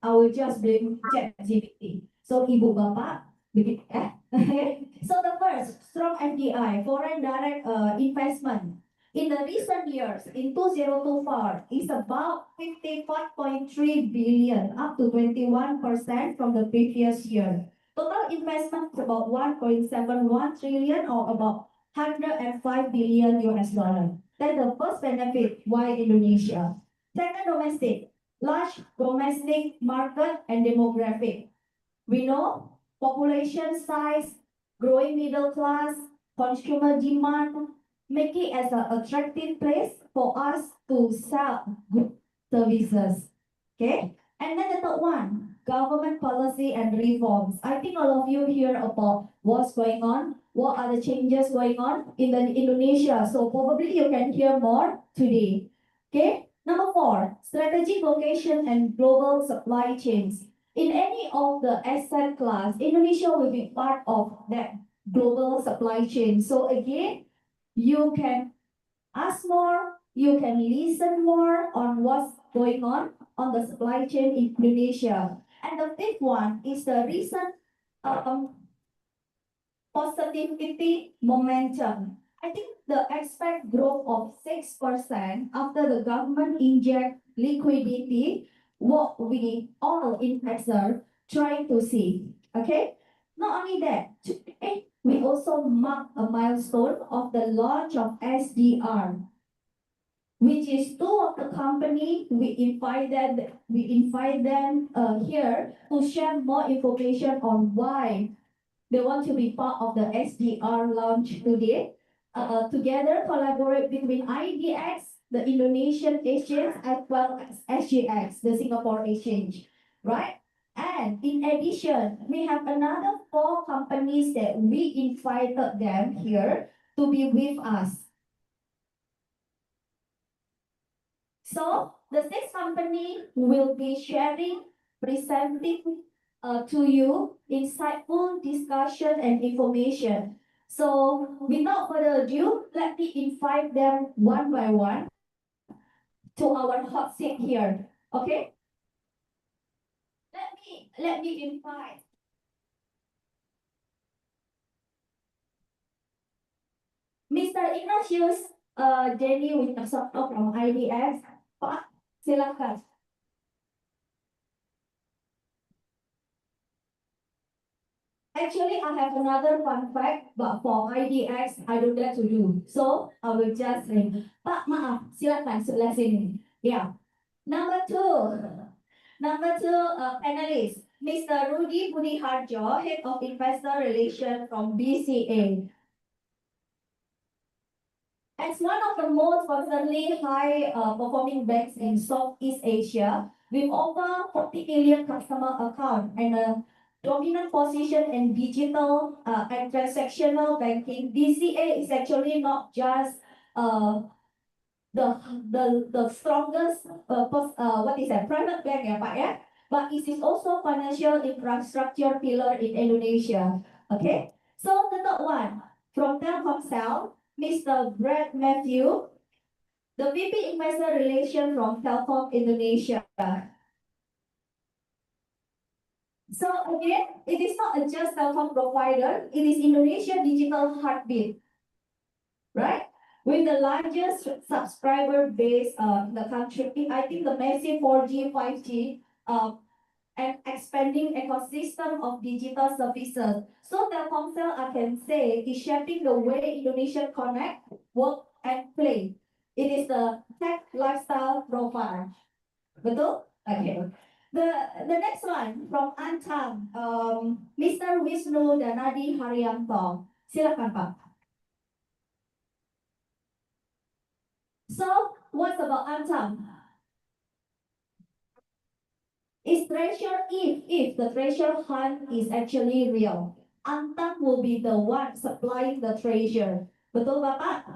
I will just bring ChatGPT. So Ibu Bapak, So the first, strong FDI, foreign direct investment. In the recent years, in 2024, is about 54.3 billion, up to 21% from the previous year. Total investment is about 1.71 trillion, or about 105 billion US dollar. That's the first benefit. Why Indonesia? Second, domestic. Large domestic market and demographic. We know population size, growing middle class, consumer demand, make it as an attractive place for us to sell good services. Okay? And then the third one, government policy and reforms. I think all of you hear about what's going on, what are the changes going on in the Indonesia. So probably you can hear more today. Okay? Number four, strategic location and global supply chains. In any of the asset class, Indonesia will be part of that global supply chain. So again, you can ask more, you can listen more on what's going on the supply chain in Indonesia. And the fifth one is the recent positivity momentum. I think the expect growth of 6% after the government inject liquidity, what we all investors trying to see. Okay? Not only that, today we also mark a milestone of the launch of SDR, which is two of the company we invite them here to share more information on why they want to be part of the SDR launch today. Together collaborate between IDX, the Indonesian exchange, as well as SGX, the Singapore exchange, right? And in addition, we have another 4 companies that we invited them here to be with us. So the 6 company will be sharing, presenting to you insightful discussion and information. So without further ado, let me invite them one by one to our hot seat here. Okay? Let me invite Mr. Ignatius Denny Wicaksono from IDS. Pak, silakan. Actually, I have another fun fact, but for IDX, I don't dare to do. So, I will just say, Pak, maaf, silakan sebelah sini. Yeah. Number two, panelist, Mr. Rudy Budiharjo, Head of Investor Relations from BCA. As one of the most constantly high performing banks in Southeast Asia, with over 40 million customer accounts and a dominant position in digital and transactional banking, BCA is actually not just the strongest private bank but it is also financial infrastructure pillar in Indonesia. Okay, so the third one from Telkomsel, Mr. Brad Matthew, the VP Investor Relations from Telkom Indonesia. So again, it is not just Telkom provider, it is Indonesia digital heartbeat, right? With the largest subscriber base in the country, I think the massive 4G, 5G, and expanding ecosystem of digital services. So Telkomsel, I can say, is shaping the way Indonesians connect, work, and play. It is the tech lifestyle profile. Betul? Okay. The next one from Antam, Mr. Wisnu Danadi Haryanto. Silakan Pak. So, what's about Antam? Is treasure if the treasure hunt is actually real, Antam will be the one supplying the treasure. Betul Bapak?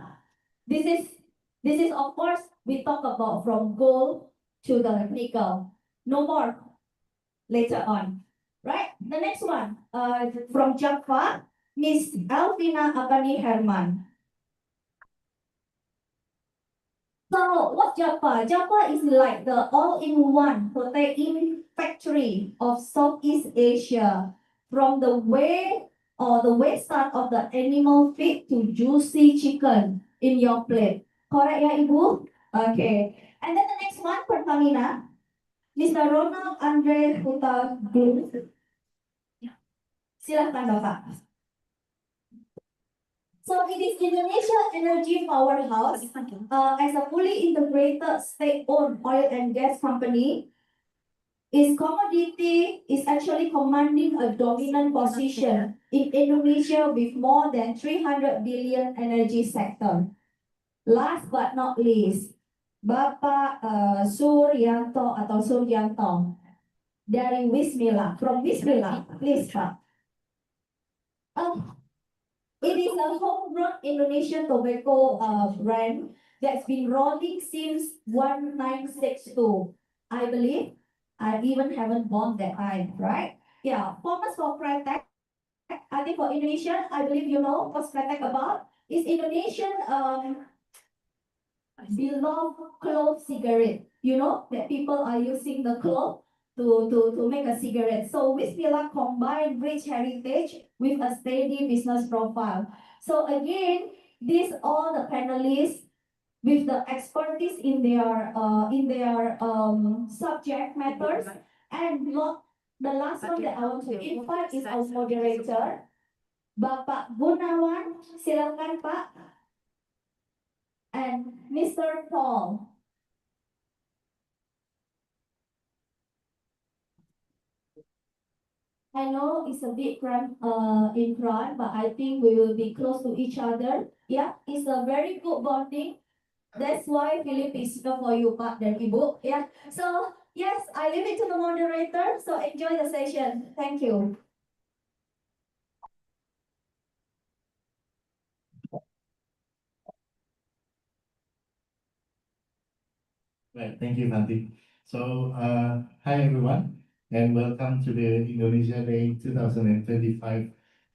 This is of course we talk about from gold to the nickel. No more later on. Right? The next one from Java, Miss Alvina Abani Herman. So what's Japa? Japa is like the all-in-one protein factory of Southeast Asia. From the way or the waste start of the animal feed to juicy chicken in your plate. Correct ya Ibu? Okay. And then the next one, Pertamina. Mr. Ronald Andre Huta Glue. Silahkan Bapak. So it is Indonesia energy powerhouse as a fully integrated state-owned oil and gas company. Its commodity is actually commanding a dominant position in Indonesia with more than 300 billion energy sector. Last but not least, Bapak Suryanto atau Suryanto dari Wismila, from Wismila, please Pak. It is a homegrown Indonesian tobacco brand that's been rolling since 1962. I believe I even haven't born that time, right? Yeah, famous for Kretek. I think for Indonesia, I believe you know what's Kretek about. It's Indonesian beloved clove cigarette. You know that people are using the clove to make a cigarette. So Wismila combined rich heritage with a steady business profile. So again, these all the panelists with the expertise in their subject matters. And the last one that I want to invite is our moderator, Bapak Gunawan. Silakan Pak. And Mr. Paul. I know it's a bit cramped in front, but I think we will be close to each other. Yeah, it's a very good bonding. That's why Philip is here for you, Pak dan Ibu. Yeah. So yes, I leave it to the moderator. So enjoy the session. Thank you. Right, thank you, Nanti. So, hi everyone, and welcome to the Indonesia Day 2025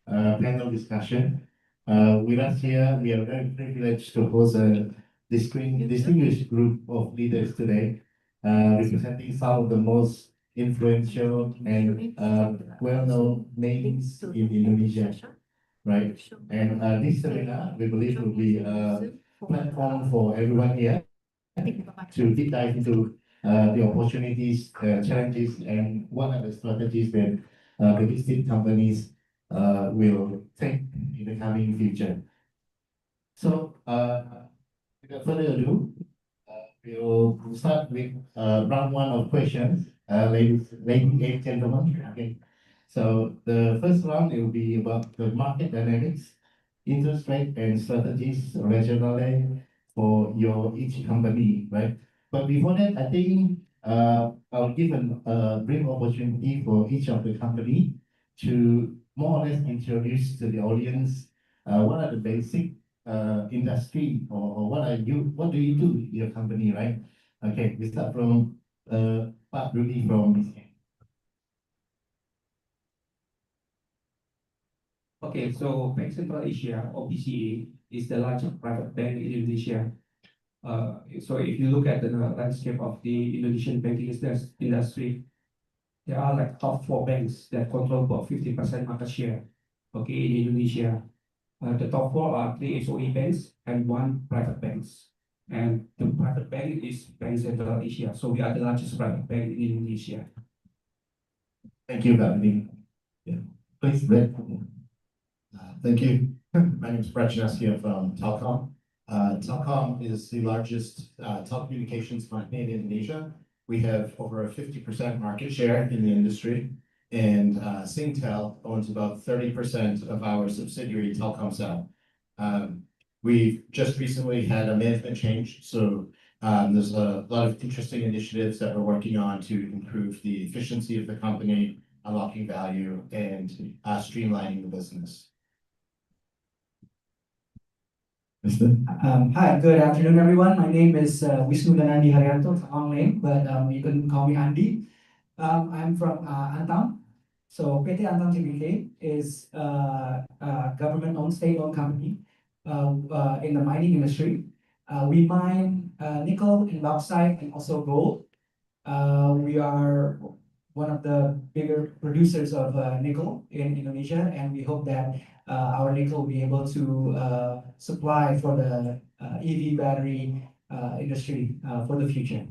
panel discussion. With us here, we are very privileged to host a distinguished group of leaders today, representing some of the most influential and well-known names in Indonesia, right? And this seminar, we believe, will be a platform for everyone here to deep dive into the opportunities, challenges, and what are the strategies that the listed companies will take in the coming future. So, without further ado, we'll start with round one of questions, ladies and gentlemen. Okay. So the first round will be about the market dynamics, interest rate, and strategies regionally for your each company, right? But before that, I think I'll give a brief opportunity for each of the company to more or less introduce to the audience what are the basic industry or what do you do in your company, right? Okay, we start from Pak Rudy from. Okay, so Bank Central Asia, or BCA, is the largest private bank in Indonesia. So if you look at the landscape of the Indonesian banking industry, there are like top four banks that control about 50% market share. Okay, in Indonesia, the top four are three SOE banks and one private banks. And the private bank is Bank Central Asia. So we are the largest private bank in Indonesia. Thank you, Pak Rudy. Yeah, please, Brett. Thank you. My name is Brett Janeski from Telkom. Telkom is the largest telecommunications company in Indonesia. We have over a 50% market share in the industry, and Singtel owns about 30% of our subsidiary Telkomsel. We've just recently had a management change, so there's a lot of interesting initiatives that we're working on to improve the efficiency of the company, unlocking value, and streamlining the business. Hi, good afternoon, everyone. My name is Wisnu Danandi Haryanto. It's a long name, but you can call me Andy. I'm from Antam. So PT Antam Tbk is a government-owned, state-owned company in the mining industry. We mine nickel and bauxite and also gold. We are one of the bigger producers of nickel in Indonesia, and we hope that our nickel will be able to supply for the EV battery industry for the future.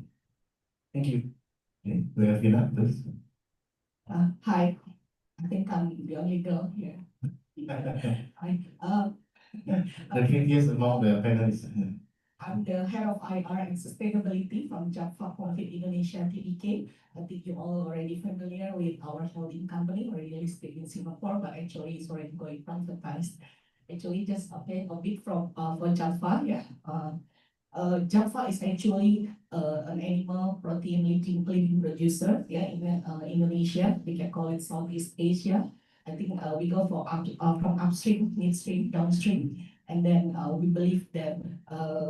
Thank you. Okay, we have Hina, please. Hi, I think I'm the only girl here. Hi, The prettiest among the panelists. I'm the head of IR and sustainability from Jaffa Profit Indonesia TBK. I think you're all already familiar with our holding company, already listed in Singapore, but actually it's already going privatized. Actually, just a bit from for Jaffa, yeah. Jaffa is actually an animal protein leading producer, yeah, in Indonesia. We can call it Southeast Asia. I think we go for from upstream, midstream, downstream, and then we believe that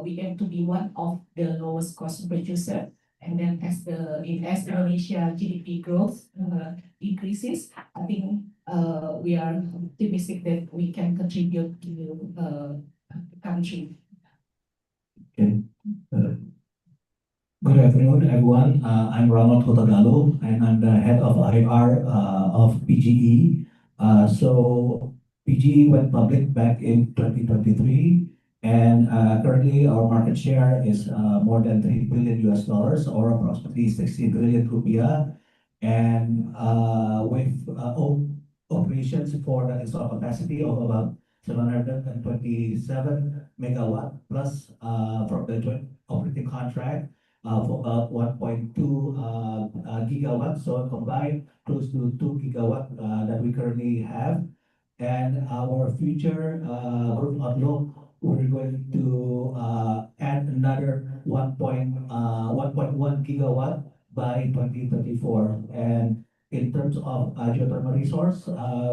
we aim to be one of the lowest cost producer. And then as Indonesia GDP growth increases, I think we are optimistic that we can contribute to the country. Okay. Good afternoon, everyone. I'm Ronald Hotagalo, and I'm the head of IR of PGE. So PGE went public back in 2023, and currently our market share is more than $3 billion or approximately 60 billion rupiah. And with operations for the installed capacity of about 727 megawatt plus from the joint operating contract for about 1.2 gigawatts, so combined close to 2 gigawatt that we currently have. And our future growth outlook, we're going to add another 1.1 gigawatt by 2034. And in terms of geothermal resource,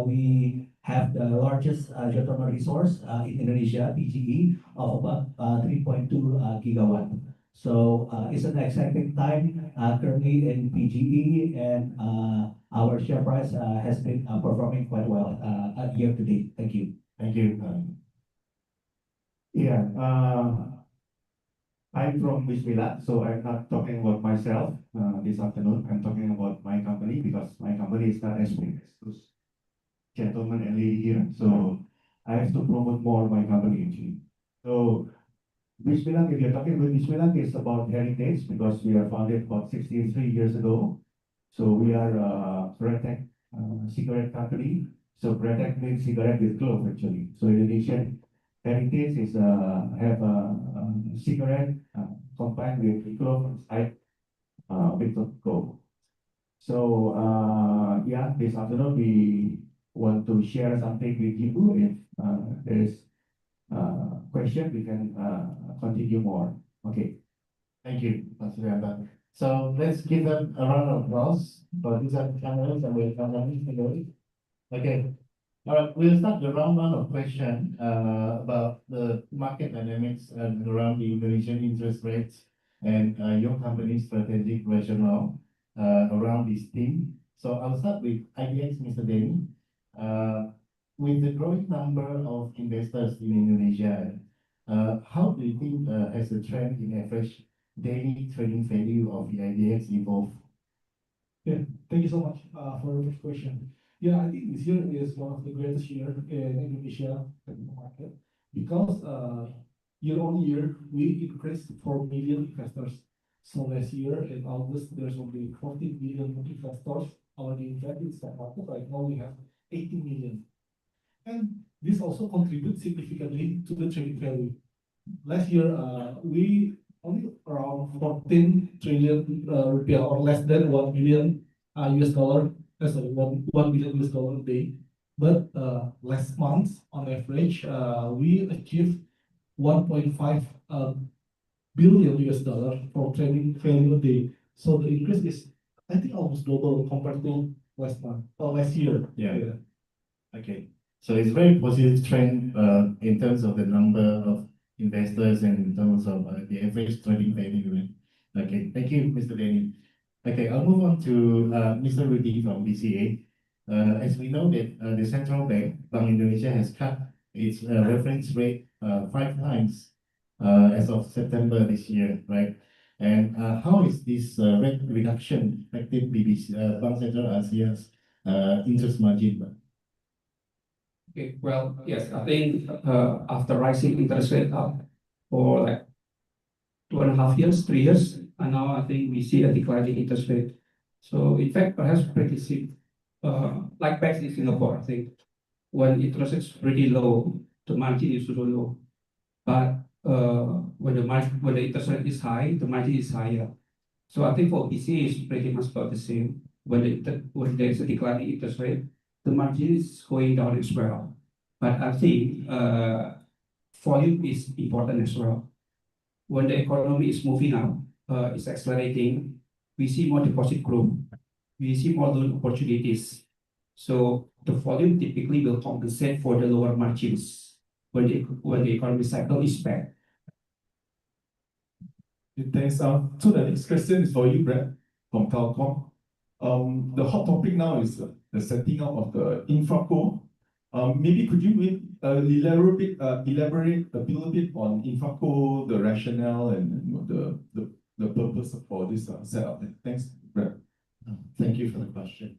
we have the largest geothermal resource in Indonesia, PGE, of about 3.2 gigawatt. So it's an exciting time currently in PGE, and our share price has been performing quite well year to date. Thank you. Thank you. Yeah, I'm from Bismillah, so I'm not talking about myself this afternoon. I'm talking about my company because my company is not as big as those gentlemen and lady here. So I have to promote more my company actually. So Bismillah, if you're talking about Bismillah, it's about heritage because we are founded about 63 years ago. So we are a Bretek cigarette company. So Bretek means cigarette with clove actually. So Indonesian heritage is have a cigarette combined with clove inside with the gold. So yeah, this afternoon we want to share something with you. If there is question, we can continue more. Okay. Thank you, Pastor Yamba. So let's give them a round of applause for these are the cameras and we'll come on. Okay. All right, we'll start the round one of question about the market dynamics around the Indonesian interest rates and your company's strategic rationale around this theme. So I'll start with IDX, Mr. Denny. With the growing number of investors in Indonesia, how do you think has the trend in average daily trading value of the IDX evolved? Thank you so much for this question. Yeah, I think this year is one of the greatest year in Indonesia market because year on year we increased 4 million investors. So last year in August there's only 14 million investors already invested in stock market. Right now we have 18 million, and this also contributes significantly to the trading value. Last year we only around 14 trillion rupiah or less than 1 billion US dollar. Sorry, 1 billion US dollar a day. But last month, on average, we achieved 1.5 billion US dollar for trading value a day. So the increase is, I think, almost double compared to last month or last year. Yeah. Okay. So it's very positive trend in terms of the number of investors and in terms of the average trading value. Okay. Thank you, Mr. Denny. Okay, I'll move on to Mr. Rudy from BCA. As we know that the central bank, Bank Indonesia, has cut its reference rate 5 times as of September this year, right? And how is this rate reduction affected BBC, Bank Sentral Asia's interest margin? Okay, well, yes, I think after rising interest rate for like 2.5 years, 3 years, and now I think we see a declining interest rate. So in fact, perhaps pretty steep, like back in Singapore, I think when interest is pretty low, the margin is also low. But when the interest rate is high, the margin is higher. So I think for PC is pretty much about the same. When there is a declining interest rate, the margin is going down as well. But I think volume is important as well. When the economy is moving up, it's accelerating, we see more deposit growth, we see more loan opportunities. So the volume typically will compensate for the lower margins when the economy cycle is back. Thanks. So the next question is for you, Brad, from Telkom. The hot topic now is the setting up of the InfraCo. Maybe could you elaborate a little bit on InfraCo, the rationale and the purpose for this setup? Thanks, Brad. Thank you for the question.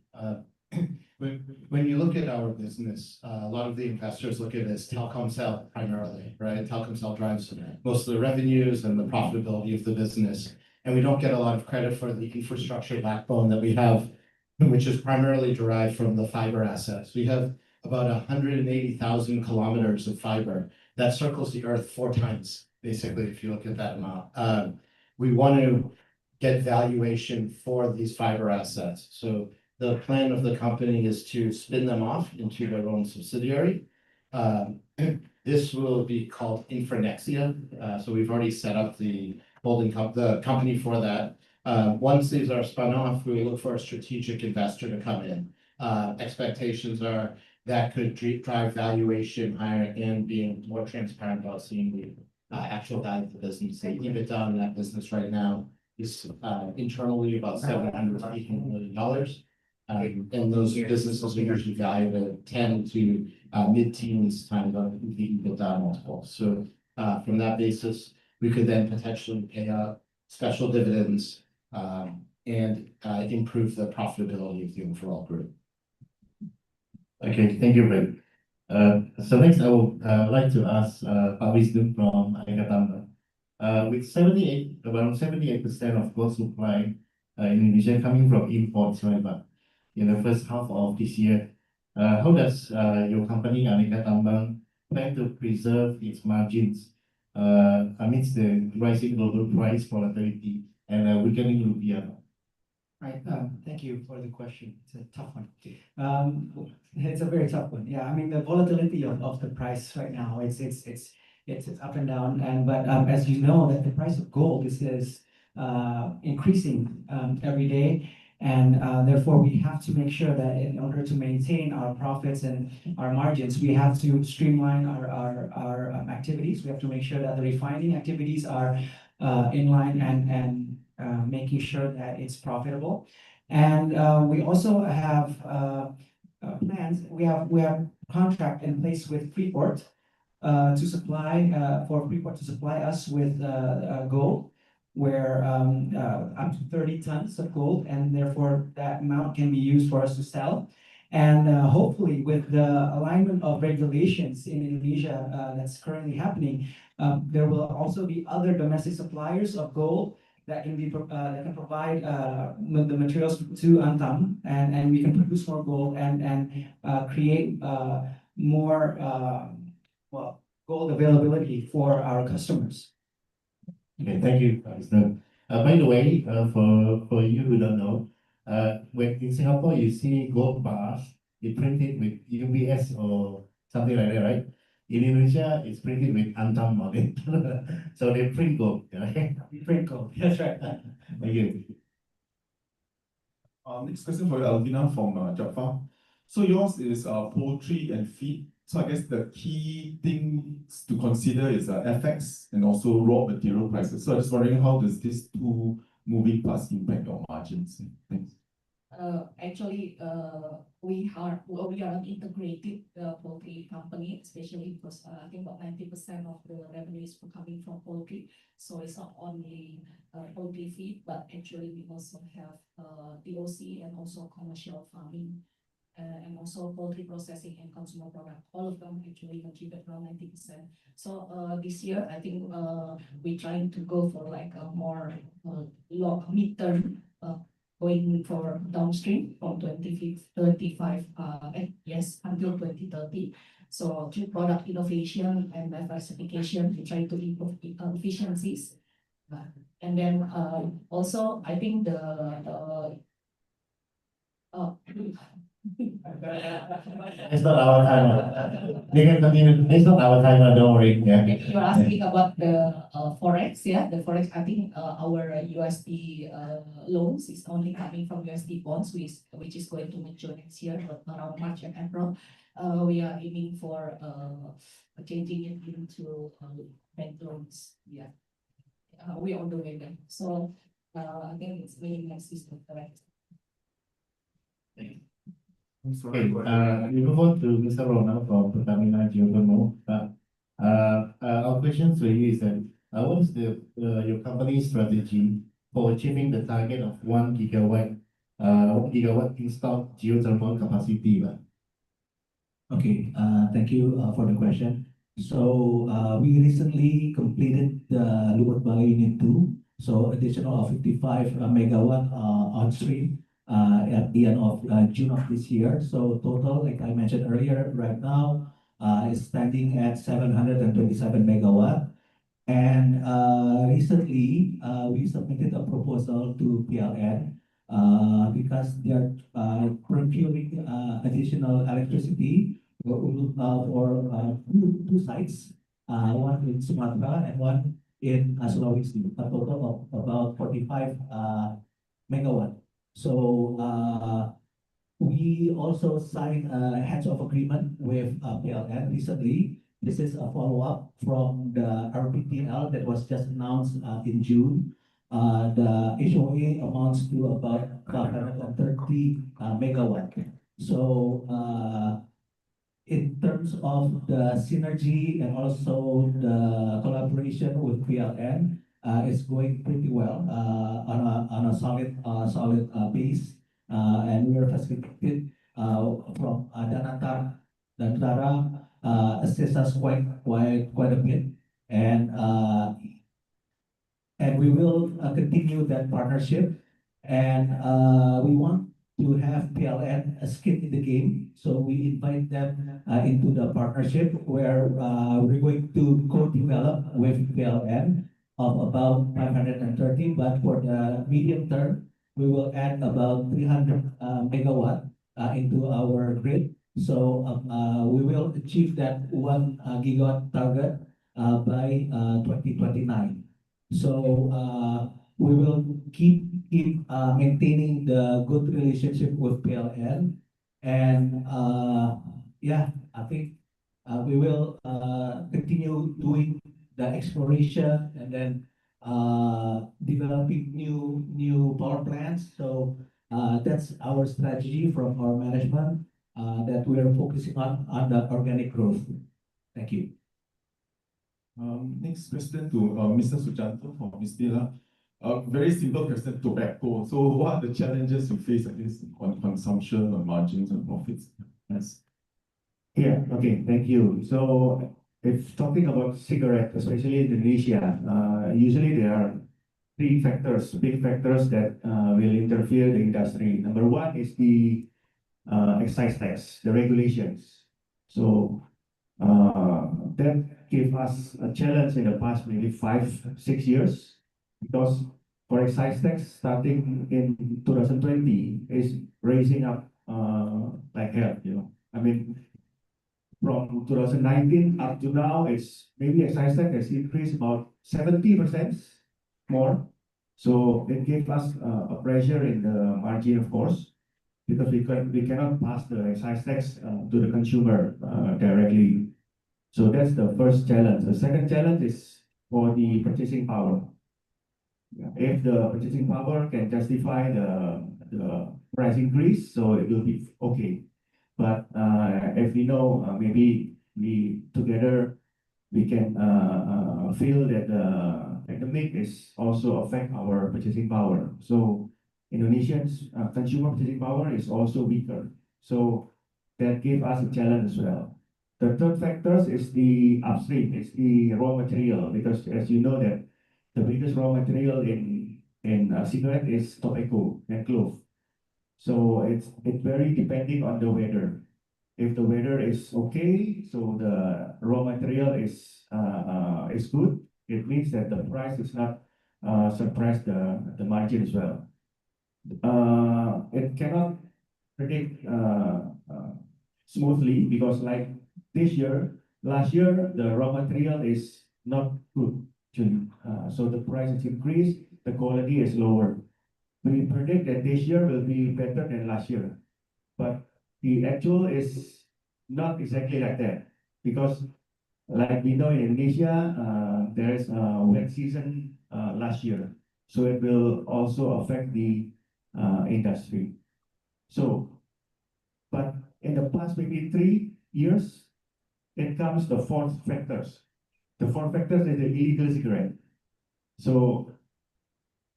When you look at our business, a lot of the investors look at it as Telkomsel primarily, right? Telkomsel drives most of the revenues and the profitability of the business. And we don't get a lot of credit for the infrastructure backbone that we have, which is primarily derived from the fiber assets. We have about 180,000 kilometers of fiber that circles the earth 4 times, basically, if you look at that amount. We want to get valuation for these fiber assets. So the plan of the company is to spin them off into their own subsidiary. This will be called Infranexia. So we've already set up the the company for that. Once these are spun off, we will look for a strategic investor to come in. Expectations are that could drive valuation higher and being more transparent about seeing the actual value of the business. The EBITDA on that business right now is internally about $700 to $800 million. And those businesses are usually valued at 10 to mid-teens times on the EBITDA multiple. So from that basis, we could then potentially pay out special dividends and improve the profitability of the overall group. Okay, thank you, Brad. So next, I would like to ask Pak Wisnu from Aikatama. With around 78% of gold supply in Indonesia coming from imports, right, but in the first half of this year, how does your company, Aneka Tambang, plan to preserve its margins amidst the rising global price volatility and weakening rupiah? Right. Thank you for the question. It's a tough one. It's a very tough one. Yeah, I mean the volatility of the price right now, it's up and down. But as you know, that the price of gold is increasing every day, and therefore we have to make sure that in order to maintain our profits and our margins, we have to streamline our activities. We have to make sure that the refining activities are in line and making sure that it's profitable. And we also have plans. We have contract in place with Freeport to supply Freeport to supply us with gold, where up to 30 tons of gold, and therefore that amount can be used for us to sell. And hopefully, with the alignment of regulations in Indonesia that's currently happening, there will also be other domestic suppliers of gold that can provide the materials to Antam, and we can produce more gold and create more gold availability for our customers. Okay, thank you, Mr. By the way, for you who don't know, when in Singapore you see gold bars, it's printed with UBS or something like that, right? In Indonesia, it's printed with Antam on it. So they print gold. Okay? We print gold. That's right. Thank you. Next question for Alvina from Jaffa. So yours is poultry and feed. So I guess the key things to consider is FX and also raw material prices. So I'm just wondering, how does these two moving parts impact your margins? Thanks. Actually, we are an integrated poultry company, especially because I think about 90% of the revenue is coming from poultry. So it's not only poultry feed, but actually we also have DOC and also commercial farming. And also poultry processing and consumer product, all of them actually contribute around 90%. So this year, I think we're trying to go for like a more long mid-term going for downstream from 2035, yes, until 2030. So through product innovation and diversification, we try to improve efficiencies. And then also, I think the It's not our time. We can continue. It's not our time. Don't worry. Yeah. You're asking about the forex, yeah, the forex. I think our USD loans is only coming from USD bonds, which is going to mature next year, but around March and April. We are aiming for changing it into bank loans. Yeah, we are doing that. So I think it's very next is the correct. Okay, we move on to Mr. Ronald from Pertamina Geothermal. Our question to you is that what is your company's strategy for achieving the target of 1 gigawatt installed geothermal capacity? Okay, thank you for the question. So we recently completed the Luwak Valley Unit 2, so additional of 55 megawatt on stream at the end of June of this year. So total, like I mentioned earlier, right now is standing at 727 megawatt. And recently we submitted a proposal to PLN because they're procuring additional electricity for two sites, one in Sumatra and one in Sulawesi, a total of about 45 megawatt. So we also signed a hands-off agreement with PLN recently. This is a follow-up from the RPTL that was just announced in June. The HOA amounts to about 530 megawatt. So in terms of the synergy and also the collaboration with PLN, it's going pretty well on a solid base, and we are facilitated from Danantara assist us quite a bit, and we will continue that partnership, and we want to have PLN a skin in the game. So we invite them into the partnership where we're going to co-develop with PLN of about 530, but for the medium term, we will add about 300 megawatt into our grid. So we will achieve that 1 gigawatt target by 2029. So we will keep maintaining the good relationship with PLN, and yeah, I think we will continue doing the exploration and then developing new power plants. So that's our strategy from our management that we are focusing on the organic growth. Thank you. Next question to Mr. Sujanto from Mistila. Very simple question, tobacco. So what are the challenges you face at this on consumption, on margins and profits? Yes. Yeah, okay, thank you. So if talking about cigarette, especially in Indonesia, usually there are three factors, big factors that will interfere the industry. Number one is the excise tax, the regulations. So that gave us a challenge in the past maybe 5-6 years, because for excise tax starting in 2020 is raising up like hell, you know. I mean, from 2019 up to now, it's maybe excise tax has increased about 70% more. So it gave us a pressure in the margin, of course, because we cannot pass the excise tax to the consumer directly. So that's the first challenge. The second challenge is for the purchasing power. If the purchasing power can justify the price increase, so it will be okay. But if we know, maybe we together we can feel that the pandemic is also affect our purchasing power. So Indonesians consumer purchasing power is also weaker. So that gave us a challenge as well. The third factors is the upstream, it's the raw material, because as you know that the biggest raw material in cigarette is tobacco and clove. So it's very depending on the weather. If the weather is okay, so the raw material is good, it means that the price is not suppress the margin as well. It cannot predict smoothly because like this year, last year the raw material is not good, actually. So the price is increased, the quality is lower. We predict that this year will be better than last year, but the actual is not exactly like that because like we know in Indonesia, there is a wet season last year, so it will also affect the industry. So, but in the past maybe 3 years, it comes the fourth factors. The fourth factors is the illegal cigarette. So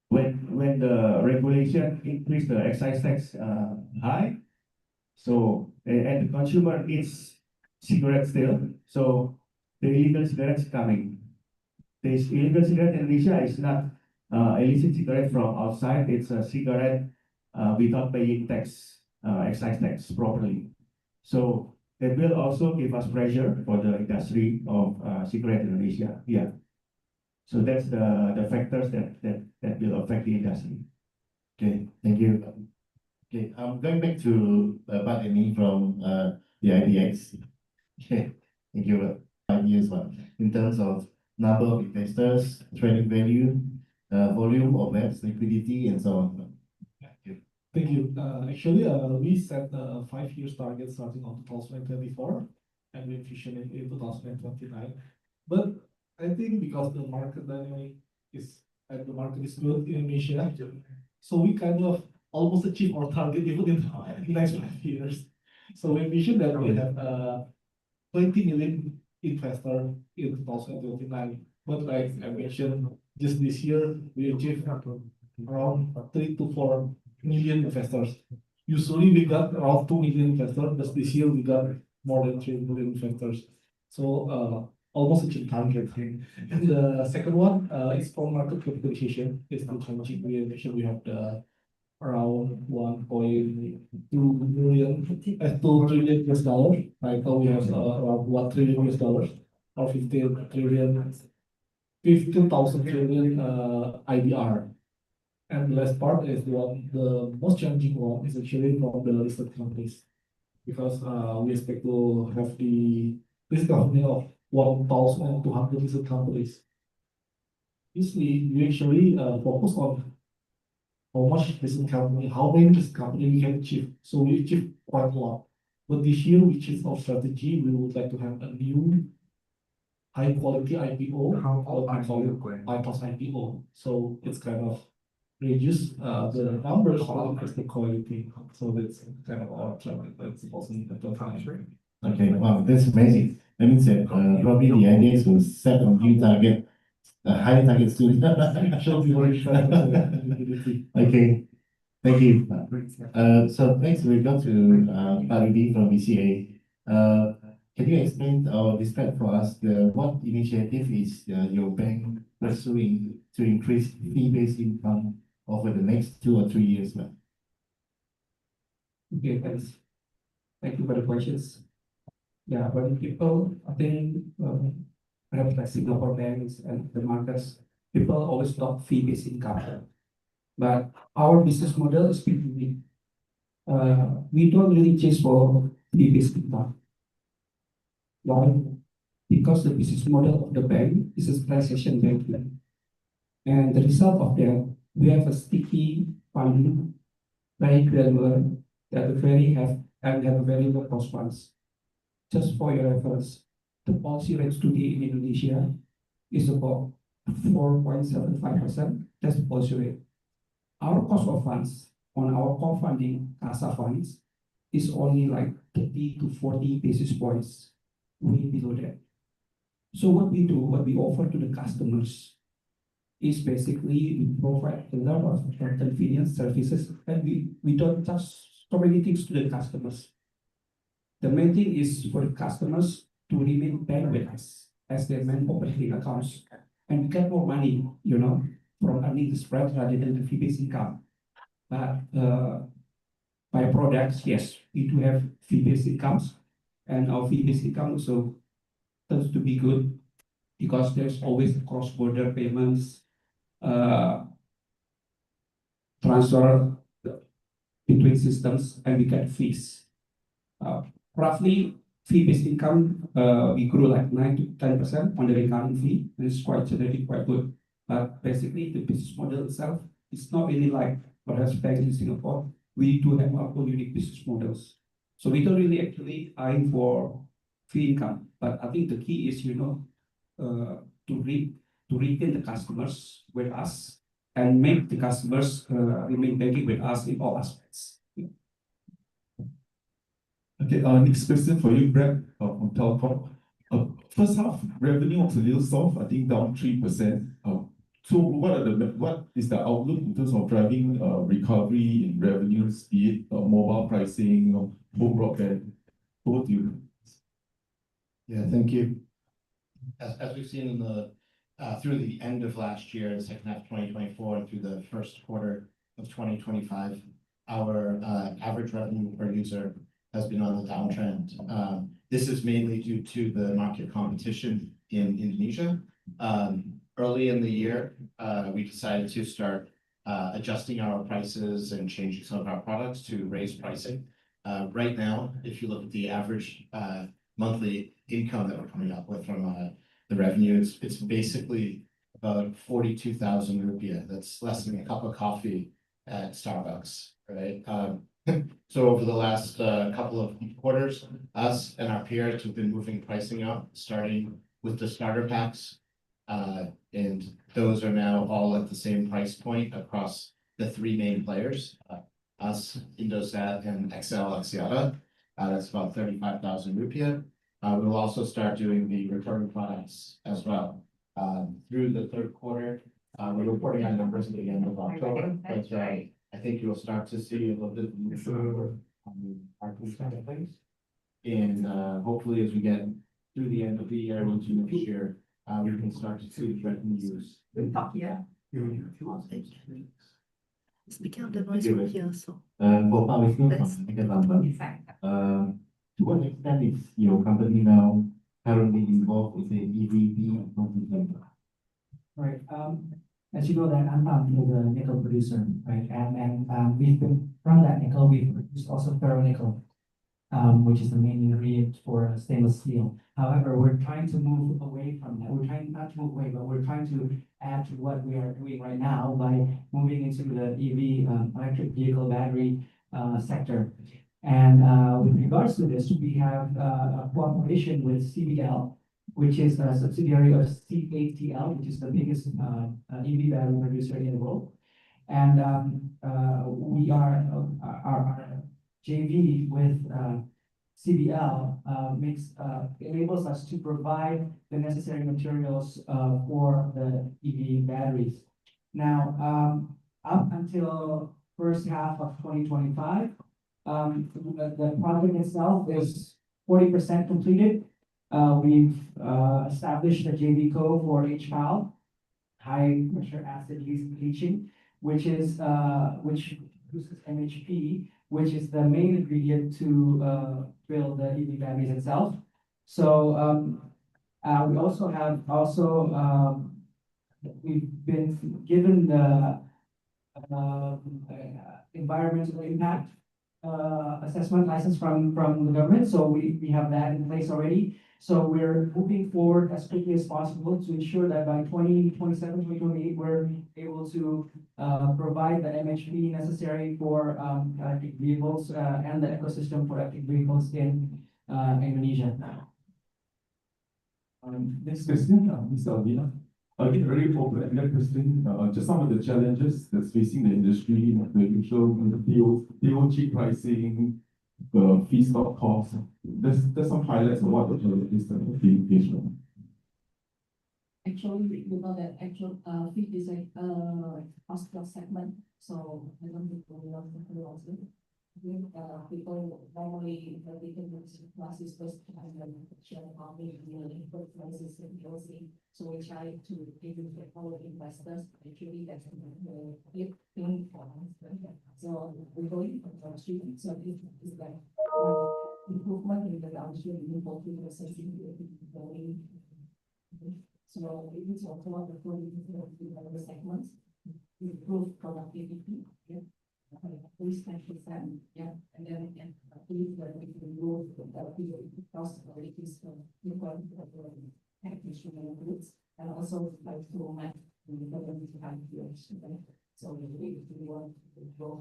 when the regulation increase the excise tax high, so and the consumer eats cigarettes still, so the illegal cigarettes coming. This illegal cigarette in Indonesia is not illicit cigarette from outside. It's a cigarette without paying tax, excise tax properly. So that will also give us pressure for the industry of cigarette in Indonesia. Yeah. So that's the factors that will affect the industry. Okay, thank you. Okay, I'm going back to Pat and me from the IDX. Okay, thank you. 5 years one in terms of number of investors, trading value, volume of apps, liquidity, and so on. Thank you. Thank you. Actually, we set a 5 years target starting on 2024, and we vision it in 2029. But I think because the market dynamic is and the market is good in Indonesia, so we kind of almost achieve our target even in the next 5 years. So we envision that we have 20 million investor in 2029. But like I mentioned, just this year we achieved around 3 to 4 million investors. Usually we got around 2 million investors, but this year we got more than 3 million investors. So almost achieved target. And the second one is for market capitalization. It's the challenging. We mentioned we have the around 1.2 billion, 2 trillion US dollars. Right now we have around 1 trillion US dollars or 15 trillion, 15,000 trillion IDR. And the last part is the most challenging one is actually from the listed companies because we expect to have the listed company of 1,200 listed companies. Usually we actually focus on how much listed company, how many listed company we can achieve. So we achieve quite a lot. But this year, which is our strategy, we would like to have a new high quality IPO, what we call it bypass IPO. So it's kind of reduce the numbers but increase the quality. So that's kind of our target. That's also in the time. Okay, wow, that's amazing. That means that probably the ideas will set a new target, a high target soon. Should be very sure. Okay, thank you. So next we go to Pak Rudy from BCA. Can you explain or describe for us what initiative is your bank pursuing to increase fee-based income over the next 2 or 3 years, ma'am? Okay, thanks. Thank you for the questions. Yeah, when people, I think, perhaps like Singapore banks and the markets, people always talk fee-based income. But our business model is pretty unique. We don't really chase for fee-based income. Why? Because the business model of the bank is a transaction banking. And the result of that, we have a sticky funding, very granular, that have a very low cost funds. Just for your reference, the policy rates today in Indonesia is about 4.75%. That's the policy rate. Our cost of funds on our core funding, CASA funds, is only like 30 to 40 basis points, way below that. So what we do, what we offer to the customers is basically we provide a lot of convenience services, and we don't charge so many things to the customers. The main thing is for the customers to remain bank with us as their main operating accounts and get more money, from earning the spread rather than the fee-based income. But by products, yes, we do have fee-based incomes, and our fee-based income also tends to be good because there's always cross-border payments, transfer between systems, and we get fees. Roughly, fee-based income, we grew like 9 to 10% on the recurring fee, and it's quite generally quite good. But basically, the business model itself is not really like perhaps banks in Singapore. We do have our own unique business models. So we don't really actually aim for fee income. But I think the key is, to retain the customers with us and make the customers remain banking with us in all aspects. Okay, next question for you, Brad, from Telkom. First half revenue was a little soft, I think down 3%. So what is the outlook in terms of driving recovery in revenues, be it mobile pricing, home broadband? Over to you. Yeah, thank you. As we've seen in the through the end of last year, the second half of 2024, and through the first quarter of 2025, our average revenue per user has been on the downtrend. This is mainly due to the market competition in Indonesia. Early in the year, we decided to start adjusting our prices and changing some of our products to raise pricing. Right now, if you look at the average monthly income that we're coming up with from the revenue, it's basically about 42,000 rupiah. That's less than a cup of coffee at Starbucks, right? So over the last couple of quarters, us and our peers have been moving pricing up, starting with the starter packs. And those are now all at the same price point across the three main players, us, Indosat, and XL Axiata. That's about 35,000 rupiah. We'll also start doing the recurring products as well. Through the third quarter, we're reporting on numbers at the end of October, but I think you'll start to see a little bit more our side of things. And hopefully, as we get through the end of the year into next year, we can start to see revenues. Yeah. Speaking of the noise from here also. For Pak Wisnu from PhillipCapital, to what extent is your company now currently involved with the EVP and Right. As you know, that Antam is a nickel producer, right? And we've been from that nickel, we've produced also ferronickel, which is the main ingredient for stainless steel. However, we're trying to move away from that. We're trying not to move away, but we're trying to add to what we are doing right now by moving into the EV, electric vehicle battery sector. And with regards to this, we have a cooperation with CBL, which is a subsidiary of CATL, which is the biggest EV battery producer in the world. And we are our JV with CBL enables us to provide the necessary materials for the EV batteries. Now, up until first half of 2025, the project itself is 40% completed. We've established a JV co for HPAL, high pressure acid leaching, which produces MHP, which is the main ingredient to build the EV batteries itself. So we also have we've been given the environmental impact assessment license from the government. So we have that in place already. So we're moving forward as quickly as possible to ensure that by 2027, 2028, we're able to provide the MHP necessary for electric vehicles and the ecosystem for electric vehicles in Indonesia. Next question, Mr. Albina. Again, very open-ended question, just some of the challenges that's facing the industry, the usual DOG pricing, the feedstock costs. There's some highlights of what the challenges that are being faced right now. Actually, you know that feed is a cost plus segment, so I don't think we love the also. People normally they can use classes first and then share about the input prices and policy. So we try to educate our investors. Actually, that's the big thing for us. So we're going from downstream. So this is like improvement in the downstream input processing. So it is also one of the segments. Improve productivity. Yeah. At least 10%, yeah, and then at least we can grow the cost of it is packaging goods and also like to match the 5 years. So we want to grow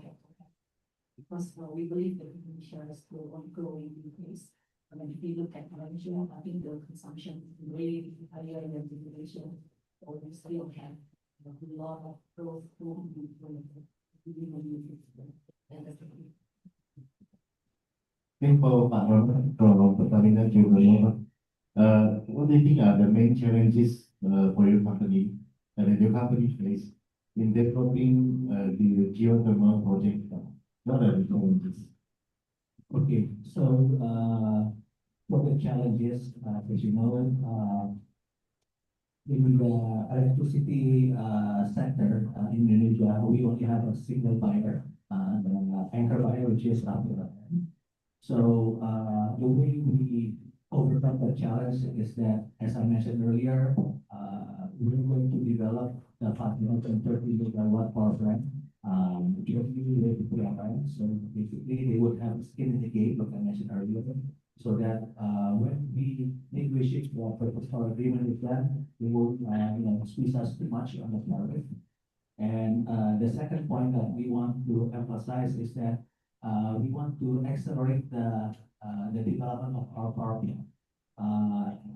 because we believe that Indonesia is still ongoing increase. I mean, if you look at Malaysia, I think the consumption is way higher than Indonesia, so we still have a lot of growth room. For Pak Ronald from Pertamina Indonesia, what do you think are the main challenges for your company and that your company face in developing the geothermal project? What are the challenges? Okay, so for the challenges, as you know, in the electricity sector in Indonesia, we only have a single buyer, the anchor buyer, which is Rapid. So the way we overcome the challenge is that, as I mentioned earlier, we're going to develop the 530 megawatt power plant, jointly with PLN. So basically, they would have skin in the game, like I mentioned earlier, so that when we negotiate the purchase power agreement with them, they won't squeeze us too much on the tariff. And the second point that we want to emphasize is that we want to accelerate the development of our power plant.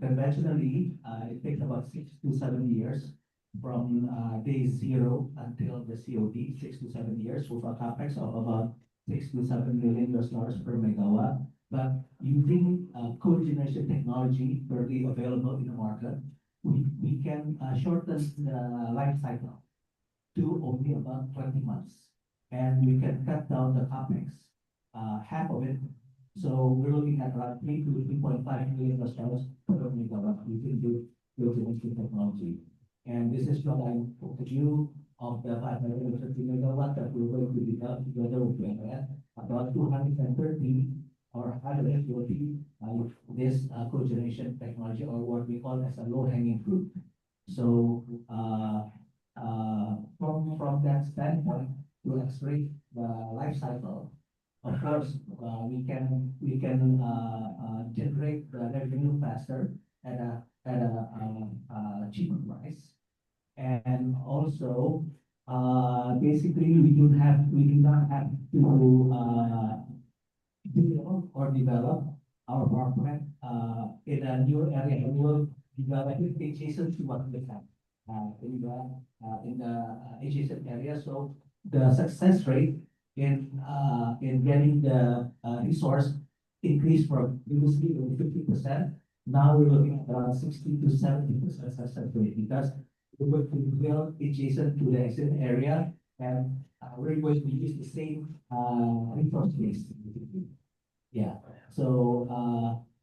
Conventionally, it takes about 6 to 7 years from day zero until the COD, 6 to 7 years with a capex of about $6 to $7 million per megawatt. But using cogeneration technology currently available in the market, we can shorten the life cycle to only about 20 months. And we can cut down the capex, half of it. So we're looking at around 3 to $3.5 million per megawatt using the cogeneration technology. And this is what I told you of the 530 megawatt that we're going to develop together with PLN, about 230 or 140 this cogeneration technology, or what we call as a low-hanging fruit. So from that standpoint, to accelerate the life cycle, of course, we can generate the revenue faster at a cheaper price, and also basically we do not have to build or develop our power plant in a new area. We will develop it adjacent to what we have in the adjacent area. So the success rate in getting the resource increased from previously 50%. Now we're looking at around 60 to 70% success rate, because we're going to build adjacent to the existing area, and we're going to use the same resource base. Yeah. So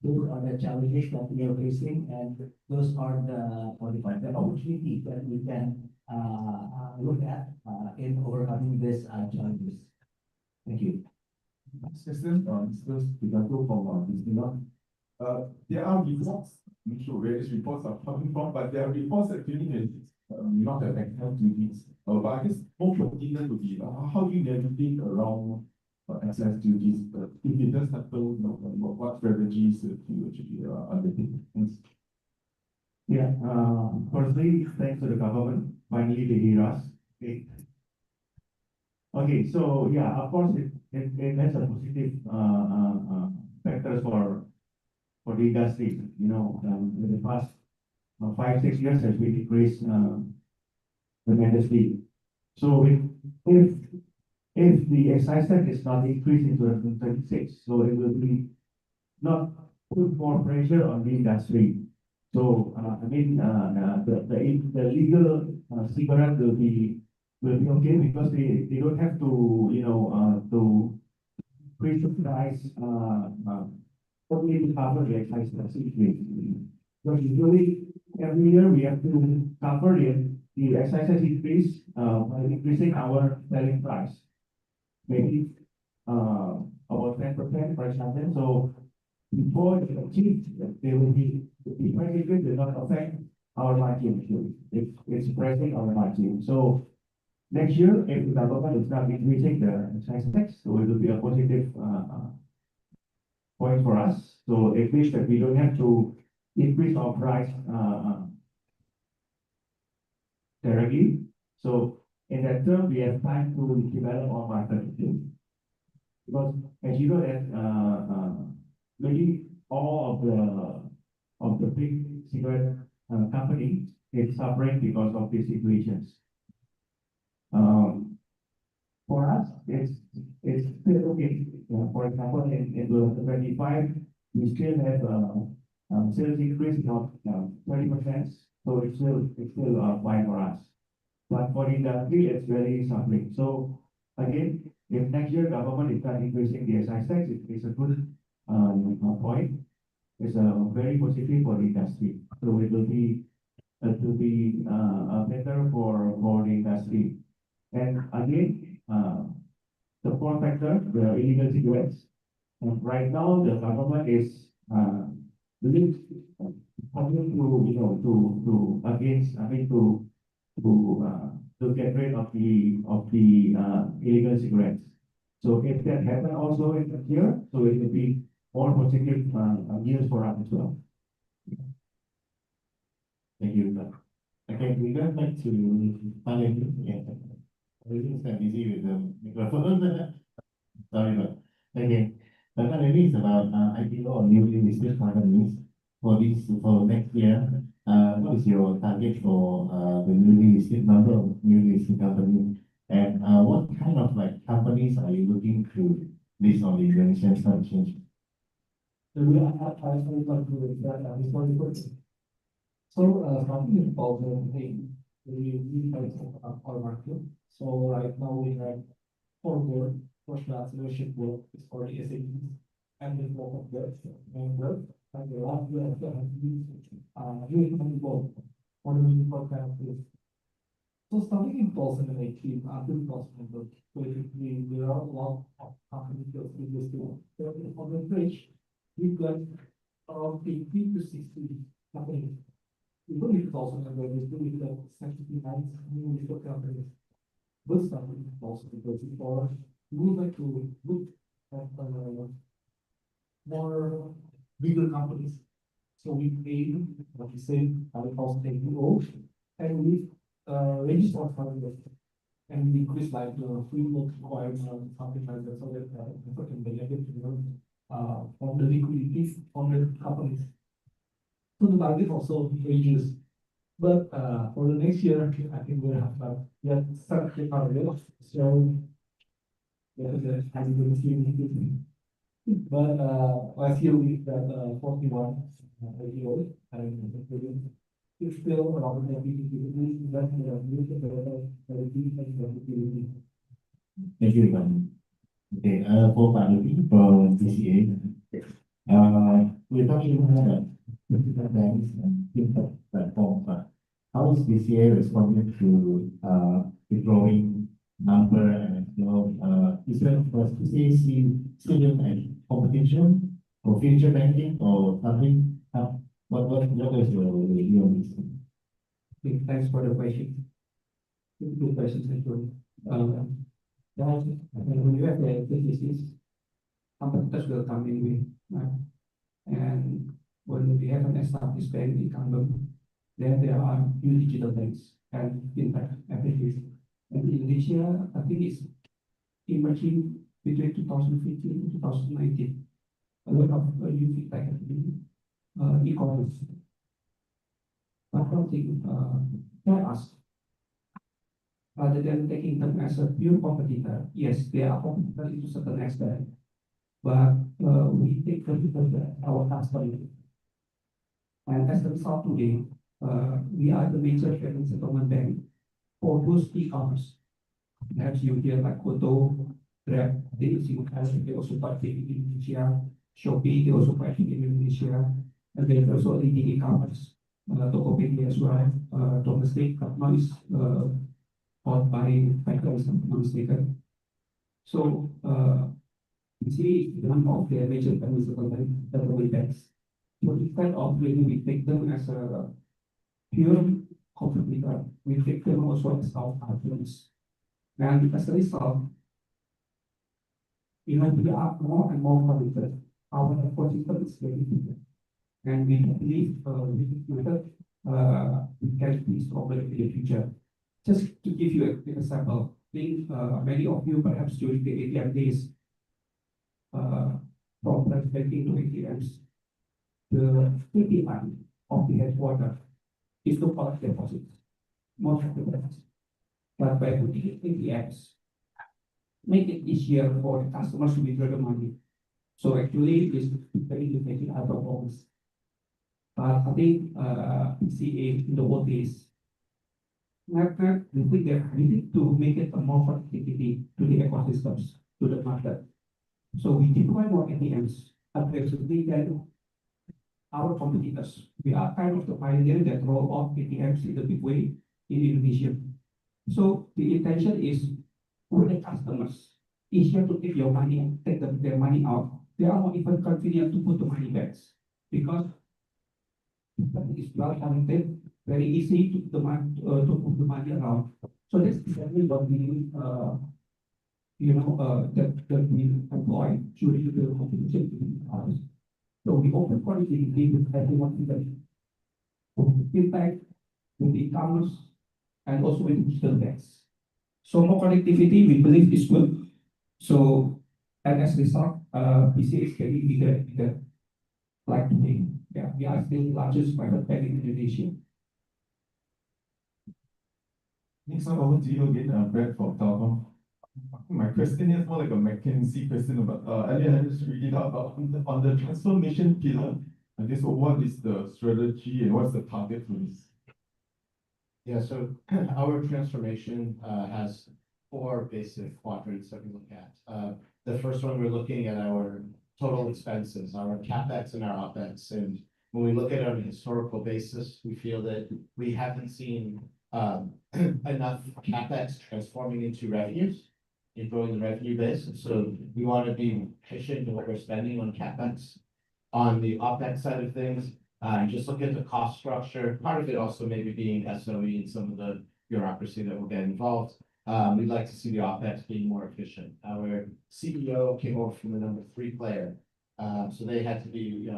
those are the challenges that we are facing, and those are the opportunities that we can look at in overcoming these challenges. Thank you. Next question, this is Pidato from Disneyland. There are reports, I'm not sure where these reports are coming from, but there are reports that 2026 not have excess duties. But I guess more pertinent would be how do you navigate around excess duties? If it does happen, what strategies do you actually undertake? Thanks. Yeah, firstly, thanks to the government, finally they hear us. Okay, so yeah, of course, it has a positive factors for the industry. In the past 5, 6 years has been increased tremendously. So if the excise tax is not increased in 2026, so it will be not put more pressure on the industry. So I mean the legal cigarette will be okay because they don't have to to increase the price only to cover the excise tax increase. Because usually every year we have to cover the excise tax increase by increasing our selling price. Maybe about 10%, for example. So before it's achieved, there will be the price increase will not affect our margin. It's pressing our margin. So next year, if the government is not increasing the excise tax, so it will be a positive point for us. So it means that we don't have to increase our price directly. So in that term, we have time to develop our market. Because as you know that maybe all of the big cigarette company is suffering because of these situations. For us, it's still okay. For example, in 2025, we still have sales increase of 20%, so it's still fine for us. But for the industry, it's very suffering. So again, if next year government is not increasing the excise tax, it's a good point. It's very positive for the industry. So it will be better for the industry. And again, the fourth factor, the illegal cigarettes. And right now, the government is really coming to against, I mean, to get rid of the illegal cigarettes. So if that happen also in the year, so it will be more positive news for us as well. Thank you. Okay, we go back to Paling. Yeah. Everything's kind of busy with the microphone. Sorry, but okay. But Paling is about IPO or newly listed companies for next year. What is your target for the newly listed number of newly listed companies? And what kind of companies are you looking to list on the Indonesian Stock Exchange? So we are actually going to do that historical. So starting in 2008, we have our market. So right now we have 4 board. First class leadership board is for the SAPs and the board of the member. And the last year also has been US board for the municipal councils. So starting in 2018 until 2023, there are a lot of companies that we used to. So on the page, we've got around 50 to 60 companies. Even if 2022, we've got 79 new listed companies. But starting in 2024, we would like to look at more bigger companies. So we aim, like we said, 5,000 APO, and we register for it. And we increase like the free look requirement, something like that, so that people can benefit from the liquidity from the companies. So the target also ranges. But for the next year, I think we'll have yet start the target. So but last year we got 41 IPOs, and it's still around the activity that we have used Thank you, Ivan. Okay, for Paling from BCA, we're talking about different banks and fintech platforms. How is BCA responding to the growing number and is there still any competition for future banking or something? What is your view on this? Okay, thanks for the question. Good question, thank you. When you have the businesses, competitors will come in with, and when we have an established bank incumbent, then there are new digital banks and fintech applications. And in Indonesia, I think it's emerging between 2015 and 2019. A lot of new fintech happening, e-commerce. But one thing, tell us, rather than taking them as a pure competitor, yes, they are competitor to certain extent, but we take them because they are our customer. And as a result today, we are the major payment settlement bank for those e-commerce. Perhaps you hear like Koto, Grab, they also partake in Indonesia, Shopee, they also partake in Indonesia, and there's also leading e-commerce, Tokopedia as well, domestic, now is bought by Factors, if I'm not mistaken. So, you see, one of their major payment settlement banks. So instead of really we take them as a pure competitor, we take them also as our partners. And as a result, we are more and more committed. Our ecosystem is very big. And we believe with this method, we can be stronger in the future. Just to give you an example, I think many of you perhaps during the ATM days, from branch banking to ATMs, the KPI of the headquarters is to collect deposits, most of the banks. But by putting ATMs, make it easier for the customers to withdraw the money. So actually, it's very to make it out of box. But I think PCA in the old days, we think that we need to make it a more connectivity to the ecosystems, to the market. So we deploy more ATMs aggressively than our competitors. We are kind of the pioneer that roll off ATMs in a big way in Indonesia. So the intention is for the customers, easier to take your money and take their money out. They are more even convenient to put the money back because it's well connected, very easy to move the money around. So that's exactly what we that we employ during the competition between ours. So we open connectivity with everyone in the fintech, with e-commerce, and also with digital banks. So more connectivity, we believe is good. So, and as a result, PCA is getting bigger and bigger. Like today, yeah, we are still the largest private bank in Indonesia. Next one over to you again, Brad from Telkom. My question is more like a McKinsey question about, earlier I just read it out on the transformation pillar. I guess what is the strategy and what's the target for this? Yeah, so our transformation has four basic quadrants that we look at. The first one, we're looking at our total expenses, our CapEx and our OpEx. And when we look at it on a historical basis, we feel that we haven't seen enough CapEx transforming into revenues and growing the revenue base. So we want to be efficient in what we're spending on CapEx. On the OpEx side of things, just look at the cost structure. Part of it also maybe being SOE and some of the bureaucracy that will get involved. We'd like to see the OpEx being more efficient. Our CEO came over from the number 3 player, so they had to be,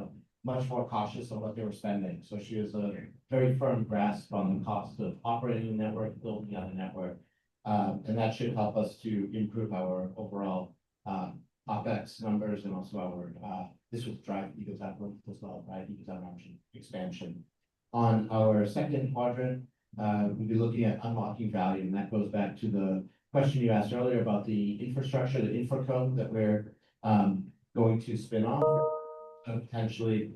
much more cautious on what they were spending. So she has a very firm grasp on the cost of operating a network, building out a network, and that should help us to improve our overall OpEx numbers and also our this will drive EBITDA growth as well, right? EBITDA margin expansion. On our second quadrant, we'll be looking at unlocking value, and that goes back to the question you asked earlier about the infrastructure, the infraco that we're going to spin off, potentially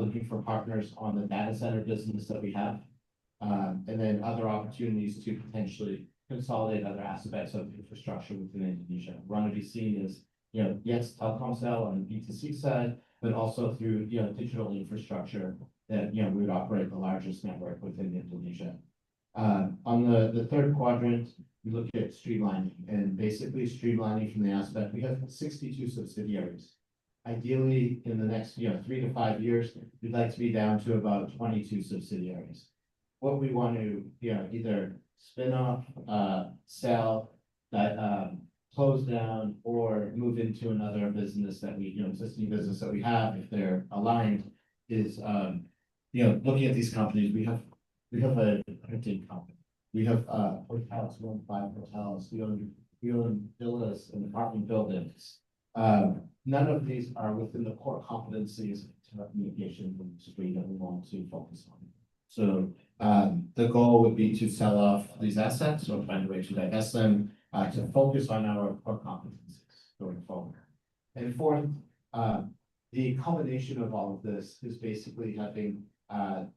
looking for partners on the data center business that we have, and then other opportunities to potentially consolidate other aspects of infrastructure within Indonesia. We want to be seen as, yes, Telkomsel on the B2C side, but also through, digital infrastructure that, we would operate the largest network within Indonesia. On the third quadrant, we look at streamlining, and basically streamlining from the aspect, we have 62 subsidiaries. Ideally, in the next, 3 to 5 years, we'd like to be down to about 22 subsidiaries. What we want to, either spin off, sell, that close down, or move into another business that we, existing business that we have, if they're aligned, is, looking at these companies, we have a printing company. We have hotels, we own 5 hotels, we own villas and apartment buildings. None of these are within the core competencies of telecommunications industry that we want to focus on. So the goal would be to sell off these assets or find a way to divest them to focus on our core competencies going forward. And fourth, the combination of all of this is basically having telecom